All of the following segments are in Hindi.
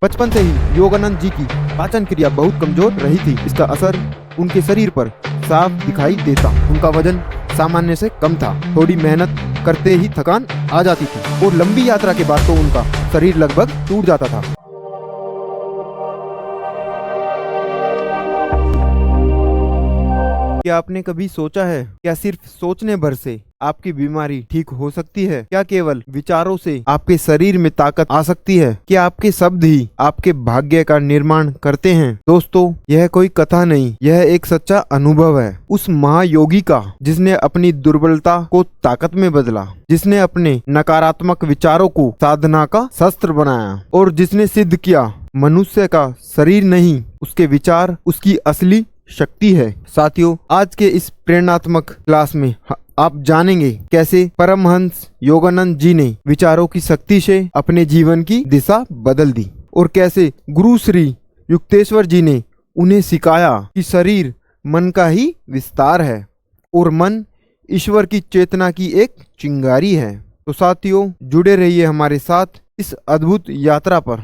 बचपन से ही योगानंद जी की पाचन क्रिया बहुत कमजोर रही थी। इसका असर उनके शरीर पर साफ दिखाई देता। उनका वजन सामान्य से कम था। थोड़ी मेहनत करते ही थकान आ जाती थी और लंबी यात्रा के बाद तो उनका शरीर लगभग टूट जाता था। क्या आपने कभी सोचा है, क्या सिर्फ सोचने भर से आपकी बीमारी ठीक हो सकती है? क्या केवल विचारों से आपके शरीर में ताकत आ सकती है? क्या आपके शब्द ही आपके भाग्य का निर्माण करते हैं? दोस्तों, यह कोई कथा नहीं, यह एक सच्चा अनुभव है उस महायोगी का जिसने अपनी दुर्बलता को ताकत में बदला, जिसने अपने नकारात्मक विचारों को साधना का शस्त्र बनाया और जिसने सिद्ध किया मनुष्य का शरीर नहीं, उसके विचार उसकी असली शक्ति है। साथियों, आज के इस प्रेरणात्मक क्लास में आप जानेंगे कैसे परमहंस योगानंद जी ने विचारों की शक्ति से अपने जीवन की दिशा बदल दी और कैसे गुरु श्री युक्तेश्वर जी ने उन्हें सिखाया कि शरीर मन का ही विस्तार है और मन ईश्वर की चेतना की एक चिंगारी है। तो साथियों, जुड़े रहिए हमारे साथ इस अद्भुत यात्रा पर,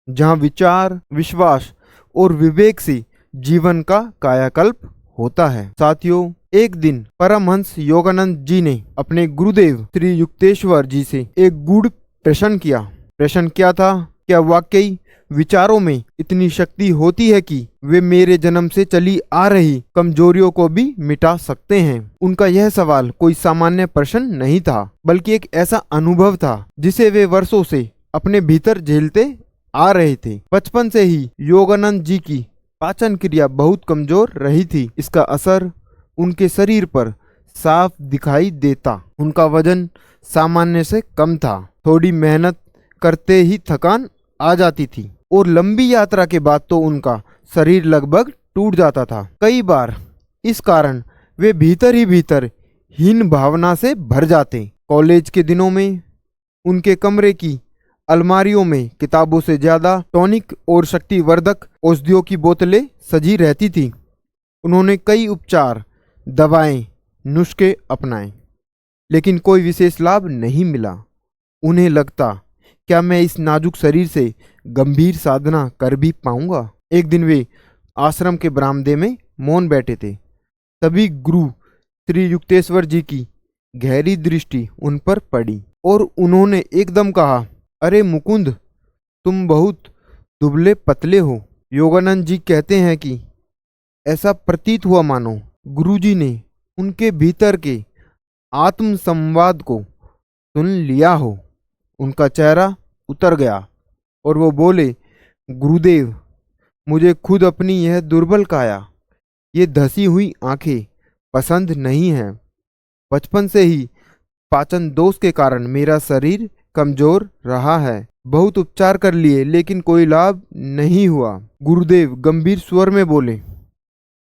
जहां विचार, विश्वास और विवेक से जीवन का कायाकल्प होता है। साथियों, एक दिन परमहंस योगानंद जी ने अपने गुरुदेव श्री युक्तेश्वर जी से एक गूढ़ प्रश्न किया। प्रश्न क्या था? क्या वाकई विचारों में इतनी शक्ति होती है कि वे मेरे जन्म से चली आ रही कमजोरियों को भी मिटा सकते हैं? उनका यह सवाल कोई सामान्य प्रश्न नहीं था, बल्कि एक ऐसा अनुभव था जिसे वे वर्षों से अपने भीतर झेलते आ रहे थे। बचपन से ही योगानंद जी की पाचन क्रिया बहुत कमजोर रही थी। इसका असर उनके शरीर पर साफ दिखाई देता। उनका वजन सामान्य से कम था। थोड़ी मेहनत करते ही थकान आ जाती थी और लंबी यात्रा के बाद तो उनका शरीर लगभग टूट जाता था। कई बार इस कारण वे भीतर ही भीतर हीन भावना से भर जाते। कॉलेज के दिनों में उनके कमरे की अलमारियों में किताबों से ज्यादा टॉनिक और शक्तिवर्धक औषधियों की बोतलें सजी रहती थी। उन्होंने कई उपचार, दवाएं, नुस्खे अपनाए, लेकिन कोई विशेष लाभ नहीं मिला। उन्हें लगता, क्या मैं इस नाजुक शरीर से गंभीर साधना कर भी पाऊंगा? एक दिन वे आश्रम के बरामदे में मौन बैठे थे। तभी गुरु श्री युक्तेश्वर जी की गहरी दृष्टि उन पर पड़ी और उन्होंने एकदम कहा, अरे मुकुंद, तुम बहुत दुबले पतले हो। योगानंद जी कहते हैं कि ऐसा प्रतीत हुआ मानो गुरुजी ने उनके भीतर के आत्म संवाद को सुन लिया हो। उनका चेहरा उतर गया और वो बोले, गुरुदेव, मुझे खुद अपनी यह दुर्बल काया, ये धसी हुई आंखें पसंद नहीं है। बचपन से ही पाचन दोष के कारण मेरा शरीर कमजोर रहा है। बहुत उपचार कर लिए, लेकिन कोई लाभ नहीं हुआ। गुरुदेव गंभीर स्वर में बोले,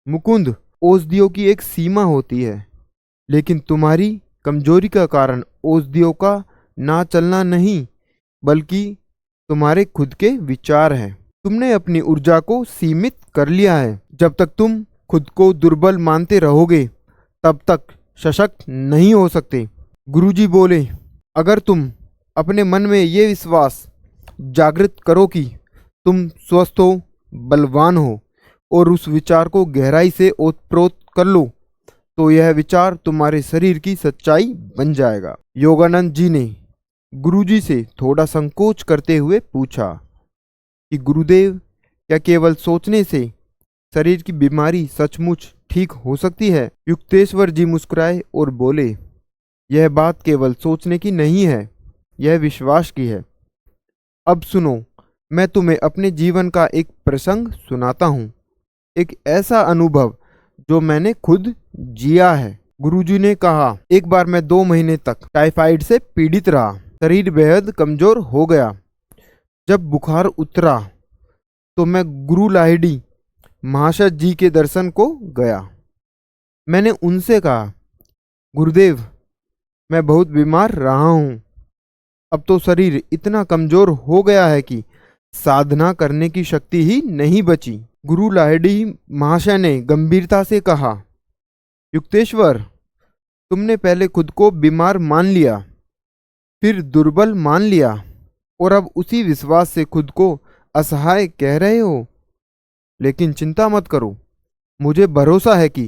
मुकुंद, औषधियों की एक सीमा होती है, लेकिन तुम्हारी कमजोरी का कारण औषधियों का ना चलना नहीं, बल्कि तुम्हारे खुद के विचार हैं। तुमने अपनी ऊर्जा को सीमित कर लिया है। जब तक तुम खुद को दुर्बल मानते रहोगे, तब तक सशक्त नहीं हो सकते। गुरुजी बोले, अगर तुम अपने मन में ये विश्वास जागृत करो कि तुम स्वस्थ हो, बलवान हो और उस विचार को गहराई से ओतप्रोत कर लो, तो यह विचार तुम्हारे शरीर की सच्चाई बन जाएगा। योगानंद जी ने गुरुजी से थोड़ा संकोच करते हुए पूछा कि गुरुदेव, क्या केवल सोचने से शरीर की बीमारी सचमुच ठीक हो सकती है? युक्तेश्वर जी मुस्कुराए और बोले, यह बात केवल सोचने की नहीं है, यह विश्वास की है। अब सुनो, मैं तुम्हें अपने जीवन का एक प्रसंग सुनाता हूँ, एक ऐसा अनुभव जो मैंने खुद जिया है। गुरुजी ने कहा, एक बार मैं 2 महीने तक टाइफाइड से पीड़ित रहा। शरीर बेहद कमजोर हो गया। जब बुखार उतरा तो मैं गुरु लाहिड़ी महाशय जी के दर्शन को गया। मैंने उनसे कहा, गुरुदेव, मैं बहुत बीमार रहा हूँ। अब तो शरीर इतना कमजोर हो गया है कि साधना करने की शक्ति ही नहीं बची। गुरु लाहिड़ी महाशय ने गंभीरता से कहा, युक्तेश्वर, तुमने पहले खुद को बीमार मान लिया, फिर दुर्बल मान लिया और अब उसी विश्वास से खुद को असहाय कह रहे हो, लेकिन चिंता मत करो। मुझे भरोसा है कि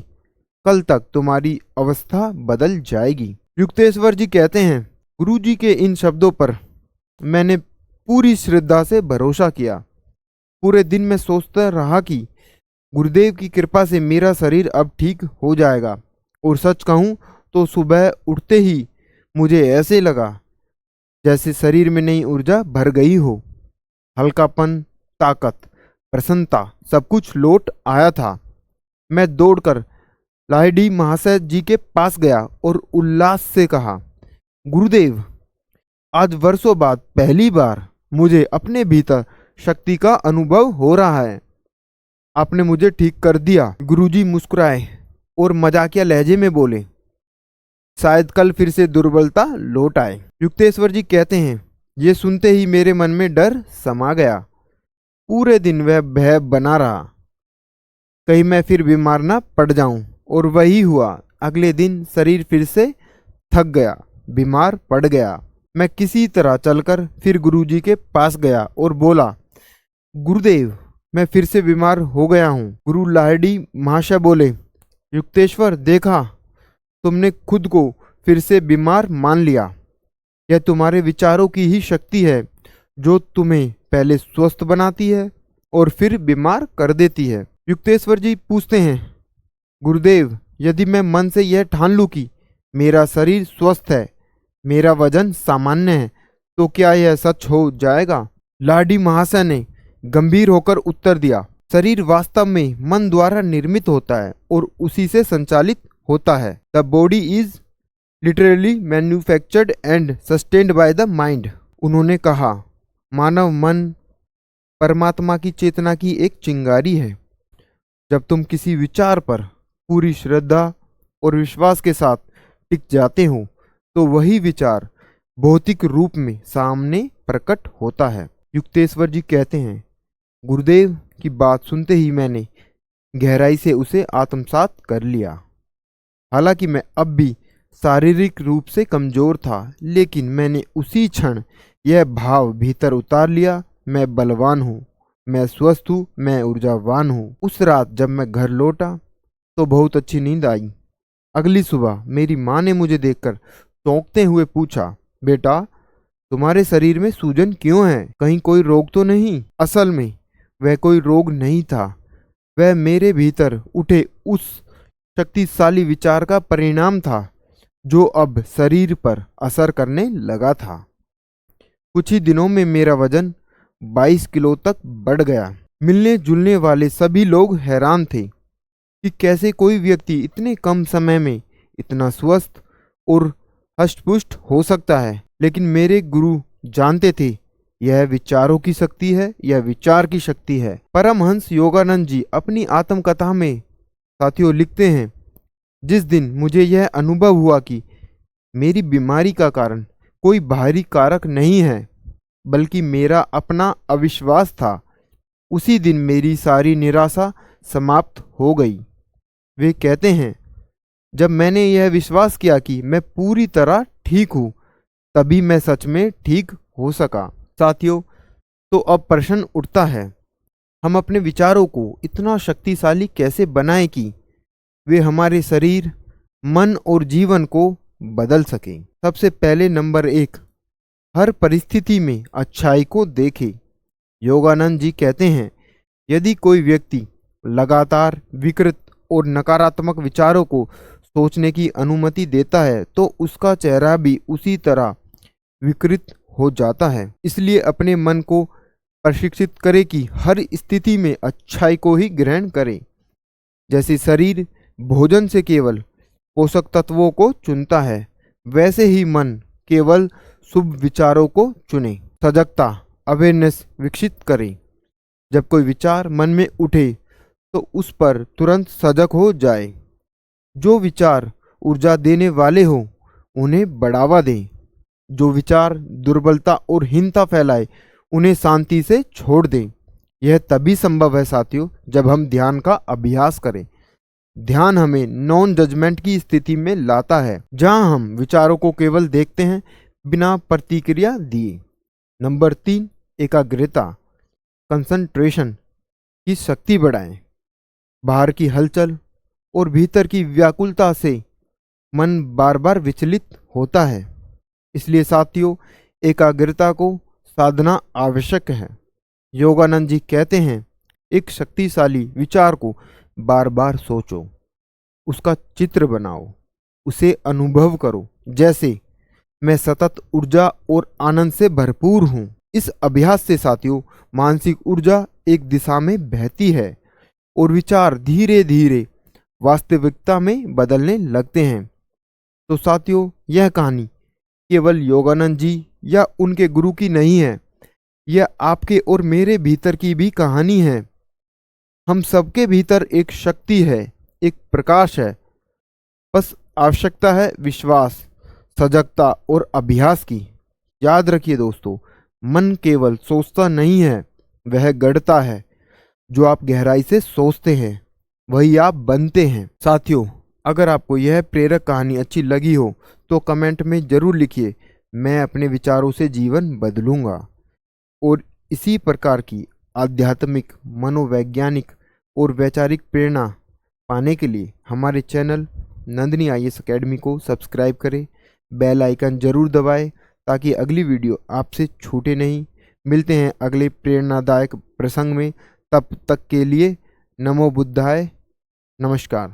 कल तक तुम्हारी अवस्था बदल जाएगी। युक्तेश्वर जी कहते हैं, गुरु जी के इन शब्दों पर मैंने पूरी श्रद्धा से भरोसा किया। पूरे दिन मैं सोचता रहा कि गुरुदेव की कृपा से मेरा शरीर अब ठीक हो जाएगा। और सच कहूँ तो सुबह उठते ही मुझे ऐसे लगा जैसे शरीर में नई ऊर्जा भर गई हो। हल्कापन, ताकत, प्रसन्नता सब कुछ लौट आया था। मैं दौड़कर लाहिड़ी महाशय जी के पास गया और उल्लास से कहा, गुरुदेव, आज वर्षों बाद पहली बार मुझे अपने भीतर शक्ति का अनुभव हो रहा है। आपने मुझे ठीक कर दिया। गुरुजी मुस्कुराए और मजाकिया लहजे में बोले, शायद कल फिर से दुर्बलता लौट आए। युक्तेश्वर जी कहते हैं, ये सुनते ही मेरे मन में डर समा गया। पूरे दिन वह भय बना रहा, कहीं मैं फिर बीमार ना पड़ जाऊं। और वही हुआ। अगले दिन शरीर फिर से थक गया, बीमार पड़ गया। मैं किसी तरह चलकर फिर गुरुजी के पास गया और बोला, गुरुदेव, मैं फिर से बीमार हो गया हूँ। गुरु लाहिड़ी महाशय बोले, युक्तेश्वर, देखा, तुमने खुद को फिर से बीमार मान लिया। यह तुम्हारे विचारों की ही शक्ति है जो तुम्हें पहले स्वस्थ बनाती है और फिर बीमार कर देती है। युक्तेश्वर जी पूछते हैं, गुरुदेव, यदि मैं मन से यह ठान लूं कि मेरा शरीर स्वस्थ है, मेरा वजन सामान्य है, तो क्या यह सच हो जाएगा? लाहिड़ी महाशय ने गंभीर होकर उत्तर दिया, शरीर वास्तव में मन द्वारा निर्मित होता है और उसी से संचालित होता है। The body is literally manufactured and sustained by the mind. उन्होंने कहा, मानव मन परमात्मा की चेतना की एक चिंगारी है। जब तुम किसी विचार पर पूरी श्रद्धा और विश्वास के साथ टिक जाते हो तो वही विचार भौतिक रूप में सामने प्रकट होता है। युक्तेश्वर जी कहते हैं, गुरुदेव की बात सुनते ही मैंने गहराई से उसे आत्मसात कर लिया। हालांकि मैं अब भी शारीरिक रूप से कमजोर था, लेकिन मैंने उसी क्षण यह भाव भीतर उतार लिया, मैं बलवान हूँ, मैं स्वस्थ हूँ, मैं ऊर्जावान हूँ। उस रात जब मैं घर लौटा तो बहुत अच्छी नींद आई। अगली सुबह मेरी माँ ने मुझे देखकर चौंकते हुए पूछा, बेटा, तुम्हारे शरीर में सूजन क्यों है? कहीं कोई रोग तो नहीं? असल में वह कोई रोग नहीं था, वह मेरे भीतर उठे उस शक्तिशाली विचार का परिणाम था जो अब शरीर पर असर करने लगा था। कुछ ही दिनों में मेरा वजन 22 किलो तक बढ़ गया। मिलने जुलने वाले सभी लोग हैरान थे कि कैसे कोई व्यक्ति इतने कम समय में इतना स्वस्थ और हष्टपुष्ट हो सकता है। लेकिन मेरे गुरु जानते थे, यह विचारों की शक्ति है, यह विचार की शक्ति है। परमहंस योगानंद जी अपनी आत्मकथा में साथियों लिखते हैं, जिस दिन मुझे यह अनुभव हुआ कि मेरी बीमारी का कारण कोई बाहरी कारक नहीं है बल्कि मेरा अपना अविश्वास था, उसी दिन मेरी सारी निराशा समाप्त हो गई। वे कहते हैं, जब मैंने यह विश्वास किया कि मैं पूरी तरह ठीक हूँ, तभी मैं सच में ठीक हो सका। साथियों, तो अब प्रश्न उठता है, हम अपने विचारों को इतना शक्तिशाली कैसे बनाएं कि वे हमारे शरीर, मन और जीवन को बदल सकें। सबसे पहले नंबर 1, हर परिस्थिति में अच्छाई को देखें। योगानंद जी कहते हैं, यदि कोई व्यक्ति लगातार विकृत और नकारात्मक विचारों को सोचने की अनुमति देता है तो उसका चेहरा भी उसी तरह विकृत हो जाता है। इसलिए अपने मन को प्रशिक्षित करें कि हर स्थिति में अच्छाई को ही ग्रहण करें। जैसे शरीर भोजन से केवल पोषक तत्वों को चुनता है, वैसे ही मन केवल शुभ विचारों को चुने। सजगता, अवेयरनेस विकसित करें। जब कोई विचार मन में उठे तो उस पर तुरंत सजग हो जाए। जो विचार ऊर्जा देने वाले हो उन्हें बढ़ावा दें। जो विचार दुर्बलता और हीनता फैलाए उन्हें शांति से छोड़ दें। यह तभी संभव है साथियों जब हम ध्यान का अभ्यास करें। ध्यान हमें नॉन जजमेंट की स्थिति में लाता है, जहां हम विचारों को केवल देखते हैं बिना प्रतिक्रिया दिए। नंबर 3, एकाग्रता। कंसंट्रेशन की शक्ति बढ़ाएं। बाहर की हलचल और भीतर की व्याकुलता से मन बार बार विचलित होता है। इसलिए साथियों, एकाग्रता को साधना आवश्यक है। योगानंद जी कहते हैं, एक शक्तिशाली विचार को बार बार सोचो, उसका चित्र बनाओ, उसे अनुभव करो, जैसे मैं सतत ऊर्जा और आनंद से भरपूर हूँ। इस अभ्यास से साथियों, मानसिक ऊर्जा एक दिशा में बहती है और विचार धीरे धीरे वास्तविकता में बदलने लगते हैं। तो साथियों, यह कहानी केवल योगानंद जी या उनके गुरु की नहीं है, यह आपके और मेरे भीतर की भी कहानी है। हम सबके भीतर एक शक्ति है, एक प्रकाश है। बस आवश्यकता है विश्वास, सजगता और अभ्यास की। याद रखिए दोस्तों, मन केवल सोचता नहीं है, वह गढ़ता है। जो आप गहराई से सोचते हैं वही आप बनते हैं। साथियों, अगर आपको यह प्रेरक कहानी अच्छी लगी हो तो कमेंट में जरूर लिखिए, मैं अपने विचारों से जीवन बदलूंगा। और इसी प्रकार की आध्यात्मिक, मनोवैज्ञानिक और वैचारिक प्रेरणा पाने के लिए हमारे चैनल नंदिनी IAS अकेडमी को सब्सक्राइब करें, बेल आइकन जरूर दबाएं ताकि अगली वीडियो आपसे छूटे नहीं। मिलते हैं अगले प्रेरणादायक प्रसंग में, तब तक के लिए नमो बुद्धाय, नमस्कार।